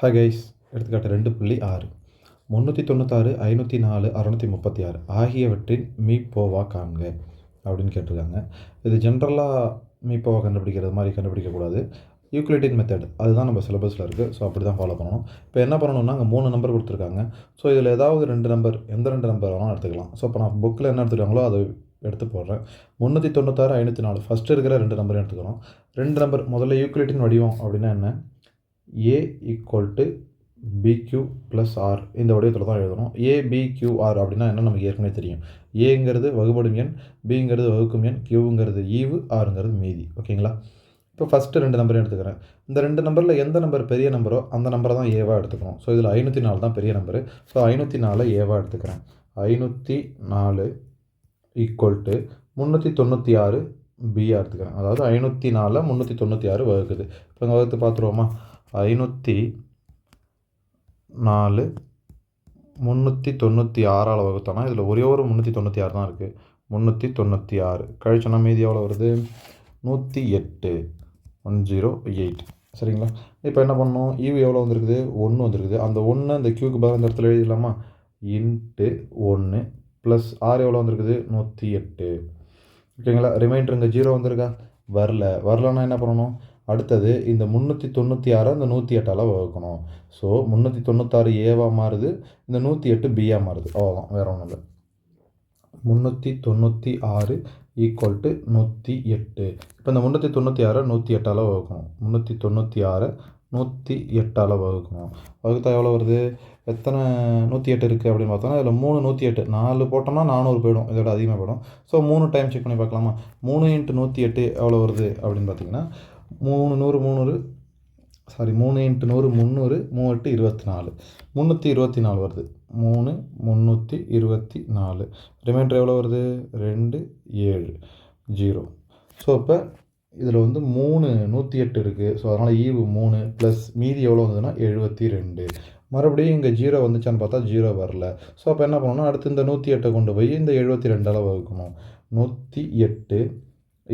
Hi guys, எடுத்துக்காட்டு 2.6 396, 504, 636 ஆகியவற்றின் மீப்போவா காண்க அப்படின்னு கேட்டிருக்காங்க. இது ஜென்ரலாக மீப்போவா கண்டுபிடிக்கிறது மாதிரி கண்டுபிடிக்கக்கூடாது. யூக்ளிடியன் மெத்தட் அதுதான் நம்ம சிலபஸில் இருக்குது. ஸோ அப்படி தான் ஃபாலோ பண்ணணும். இப்போ என்ன பண்ணணும்னா அங்கே 3 நம்பர் கொடுத்துருக்காங்க. ஸோ இதில் ஏதாவது 2 நம்பர், எந்த 2 நம்பர் வேணாலும் எடுத்துக்கலாம். ஸோ இப்போ நான் புக்கில் என்ன எடுத்துருக்காங்களோ அதை எடுத்து போடுறேன். 396, 504 ஃபஸ்ட்டு இருக்கிற 2 நம்பரையும் எடுத்துக்கிறோம். 2 நம்பர் முதல்ல யூக்ளிடியன் வடிவம் அப்படின்னா என்ன? A = BQ + R இந்த வடிவத்தில் தான் எழுதணும். ABQR அப்படின்னா என்ன நமக்கு ஏற்கனவே தெரியும். ஏங்கிறது வகுபடும் எண், பிங்கிறது வகுக்கும் எண், கியூங்கிறது ஈவு, ஆறுங்கிறது மீதி. ஓகேங்களா? இப்போ ஃபஸ்ட்டு 2 நம்பரையும் எடுத்துக்கிறேன். இந்த 2 நம்பரில் எந்த நம்பர் பெரிய நம்பரோ அந்த நம்பரை தான் ஏவாக எடுத்துக்கணும். ஸோ இதில் 504 தான் பெரிய நம்பரு. ஸோ 504 ஏவாக எடுத்துக்கிறேன். 504 = 396 பியாக எடுத்துக்கிறேன். அதாவது 504 396 வகுக்குது. இப்போ இங்கே வகுத்து பார்த்துருவோமா? 504 396 வகுத்தோன்னா இதில் ஒரே ஒரு 396 தான் இருக்குது. 396 கழிச்சோன்னா மீதி எவ்வளோ வருது? 108. 108. சரிங்களா? இப்போ என்ன பண்ணணும்? ஈவு எவ்வளோ வந்திருக்குது? 1 வந்திருக்குது. அந்த 1 அந்த கியூக்கு பதில் அந்த இடத்துல எழுதிடலாமா? × 1 + R எவ்வளோ வந்திருக்குது? 108. ஓகேங்களா? ரிமைண்டர் இங்கே 0 வந்திருக்கா? வரலன்னா என்ன பண்ணணும்? அடுத்தது இந்த 396 இந்த 108ஆல் வகுக்கணும். ஸோ 396 ஏவாக மாறுது, இந்த 108 பியாக மாறுது. அவ்வளோதான், வேறு ஒன்றும் இல்லை. 396 = 108. இப்போ இந்த 396 108ஆல் வகுக்கணும். 396 108ஆல் வகுக்கணும். வகுத்தா எவ்வளோ வருது? எத்தனை 108 இருக்குது அப்படின்னு பார்த்தோன்னா இதில் 3 108 4 போட்டோம்னா 400 போயிடும். இதோட அதிகமாக போயிடும். ஸோ 3 டைம் செக் பண்ணி பார்க்கலாமா? 3 × 108 எவ்வளோ வருது அப்படின்னு பார்த்தீங்கன்னா 3 × 100 3 3 24 324 வருது. 3 324. ரிமைண்டர் எவ்வளோ வருது? 2 7 0. ஸோ இப்போ இதில் 3 108 இருக்குது. ஸோ அதனால் ஈவு 3 ப்ளஸ் மீதி எவ்வளோ வந்ததுன்னா 72. மறுபடியும் இங்கே 0 வந்துச்சான்னு பார்த்தா 0 வரல. ஸோ அப்போ என்ன பண்ணணும்னா அடுத்து இந்த 108 கொண்டு போய் இந்த 72ஆல் வகுக்கணும். 108 =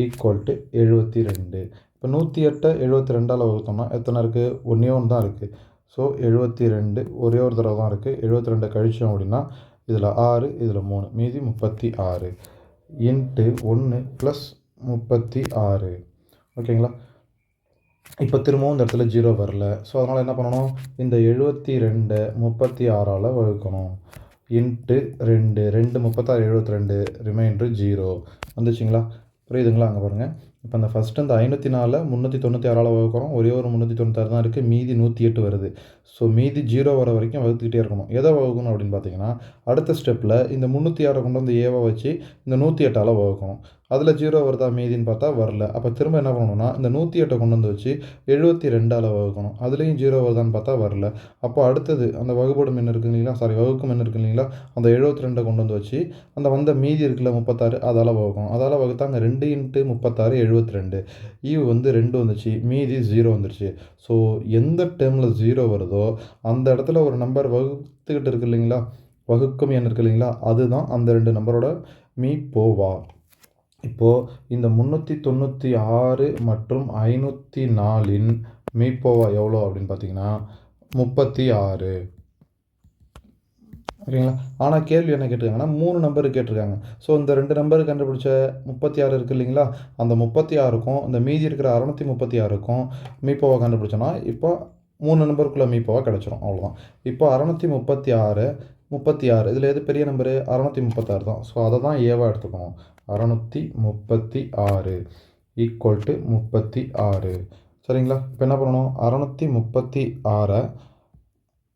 72. இப்போ 108 72ஆல் வகுத்தோம்னா எத்தனை இருக்குது? ஒன்றே ஒன்று தான் இருக்குது. ஸோ 72 ஒரே ஒரு தடவை தான் இருக்குது. 72 கழிச்சோம் அப்படின்னா இதில் 6 இதில் 3 மீதி 36 × 1 + 36. ஓகேங்களா? இப்போ திரும்பவும் இந்த இடத்துல 0 வரல. ஸோ அதனால் என்ன பண்ணணும்? இந்த 72 36ஆல் வகுக்கணும். × 2 2 36 72 ரிமைண்டர் 0 வந்துச்சுங்களா? புரியுதுங்களா? அங்கே பாருங்கள். இப்போ அந்த ஃபஸ்ட்டு இந்த 504 396ஆல் வகுக்கிறோம். ஒரே ஒரு 396 தான் இருக்குது. மீதி 108 வருது. ஸோ மீதி 0 வர வரைக்கும் வகுத்துக்கிட்டே இருக்கணும். எதை வகுக்கணும் அப்படின்னு பார்த்தீங்கன்னா அடுத்த ஸ்டெப்பில் இந்த 306 கொண்டு வந்து ஏவை வச்சு இந்த 108ஆல் வகுக்கணும். அதில் 0 வருதா மீதின்னு பார்த்தா வரல. அப்போ திரும்ப என்ன பண்ணணும்னா இந்த 108 கொண்டு வந்து வச்சு 72ஆல் வகுக்கணும். அதுலேயும் 0 வருதான்னு பார்த்தா வரல. அப்போ அடுத்தது அந்த வகுப்படும் எண் இருக்குது இல்லைங்களா? வகுக்கும் எண் இருக்குது இல்லைங்களா? அந்த 72 கொண்டு வந்து வச்சு அந்த வந்த மீதி இருக்குல்ல 36 அதால் வகுக்கணும். அதால் வகுத்தாங்க 2 × 36 72. ஈவு 2 வந்துச்சு, மீதி 0 வந்துருச்சு. ஸோ எந்த டேர்மில் 0 வருதோ அந்த இடத்துல ஒரு நம்பர் வகுத்துக்கிட்டு இருக்கு இல்லைங்களா? வகுக்கும் எண் இருக்குது இல்லைங்களா? அதுதான் அந்த 2 நம்பரோட மீப்போவா. இப்போது இந்த 396 மற்றும் 504இன் மீப்போவா எவ்வளோ அப்படின்னு பார்த்தீங்கன்னா 36. ஓகேங்களா? ஆனால் கேள்வி என்ன கேட்டிருக்காங்கன்னா 3 நம்பர் கேட்டிருக்காங்க. ஸோ இந்த 2 நம்பர் கண்டுபிடிச்ச 36 இருக்குது இல்லைங்களா? அந்த 36க்கும் இந்த மீதி இருக்கிற 636க்கும் மீப்போவா கண்டுபிடிச்சோன்னா இப்போ 3 நம்பருக்குள்ளே மீப்போவா கிடச்சிரும். அவ்வளோதான். இப்போ 636 இதில் எது பெரிய நம்பரு? 636 தான். ஸோ அதை தான் ஏவாக எடுத்துக்கணும். 636 = 36. சரிங்களா? இப்போ என்ன பண்ணணும்? 636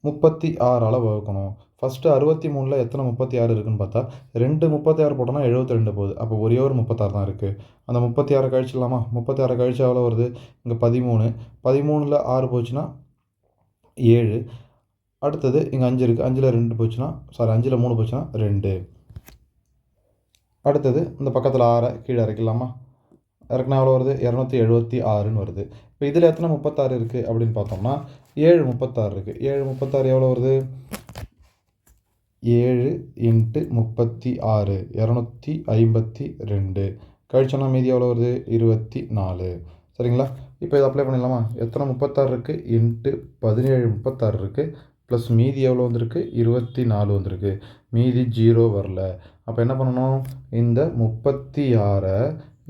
36ஆல் வகுக்கணும். ஃபஸ்ட்டு 63ல் எத்தனை 36 இருக்குதுன்னு பார்த்தா 2 36 போட்டோன்னா 72 போகுது. அப்போ ஒரே ஒரு 36 தான் இருக்குது. அந்த 36 கழிச்சிடலாமா? 36 கழிச்சா எவ்வளோ வருது? இங்கே 13. 13ல் 6 போச்சுன்னா 7. அடுத்தது இங்கே 5 இருக்குது. 5ல் 2 போச்சுன்னா 5ல் 3 போச்சுன்னா 2. அடுத்தது இந்த பக்கத்தில் 6 கீழே இறக்கலாமா? இறக்குனா எவ்வளோ வருது? 276ன்னு வருது. இப்போ இதில் எத்தனை 36 இருக்குது அப்படின்னு பார்த்தோம்னா 7 36 இருக்குது. 7 36 எவ்வளோ வருது? 7 × 36 252. கழிச்சோன்னா மீதி எவ்வளோ வருது? 24. சரிங்களா? இப்போ இதை அப்ளை பண்ணிடலாமா? எத்தனை 36 இருக்குது இன்ட்டு 17 36 இருக்குது ப்ளஸ் மீதி எவ்வளோ வந்திருக்கு? 24 வந்திருக்கு. மீதி 0 வரல. அப்போ என்ன பண்ணணும்? இந்த 36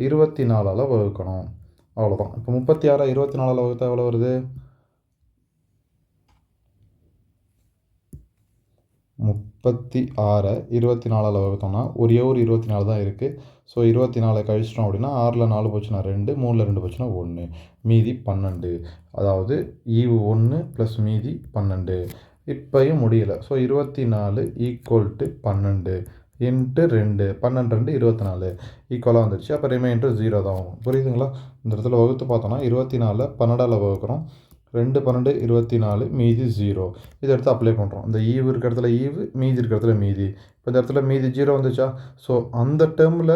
24ஆல் வகுக்கணும். அவ்வளோதான். இப்போ 36 24ஆல் வகுத்தா எவ்வளோ வருது? 36 24ஆல் வகுத்தோம்னா ஒரே ஒரு 24 தான் இருக்குது. ஸோ 24 கழிச்சிட்டோம் அப்படின்னா 6ல் 4 போச்சுன்னா 2, 3ல் 2 போச்சுன்னா 1, மீதி 12. அதாவது ஈவு 1 ப்ளஸ் மீதி 12. இப்போயும் முடியலை. ஸோ 24 = 12 இன்ட்டு 2 12 2 24 ஈக்குவலாக வந்துடுச்சு. அப்போ ரிமைண்டர் 0 தான் வரும். புரியுதுங்களா? இந்த இடத்துல வகுத்து பார்த்தோன்னா 24 12ஆல் வகுக்கிறோம். 2 12 24 மீதி 0. இதை எடுத்து அப்ளை பண்ணுறோம். இந்த ஈவு இருக்க இடத்துல ஈவு, மீதி இருக்கிற இடத்துல மீதி. இப்போ இந்த இடத்துல மீதி 0 வந்துச்சா? ஸோ அந்த டேர்மில்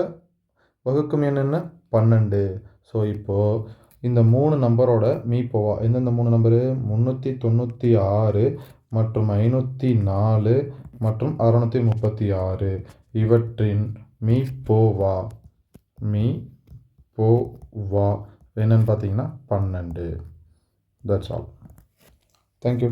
வகுக்கும் எண் என்ன? 12. ஸோ இப்போது இந்த 3 நம்பரோட மீப்போவா? எந்தெந்த 3 நம்பரு? 396 மற்றும் 504 மற்றும் 636. இவற்றின் மீப்போவா என்னன்னு பார்த்தீங்கன்னா 12. That's all. Thank you.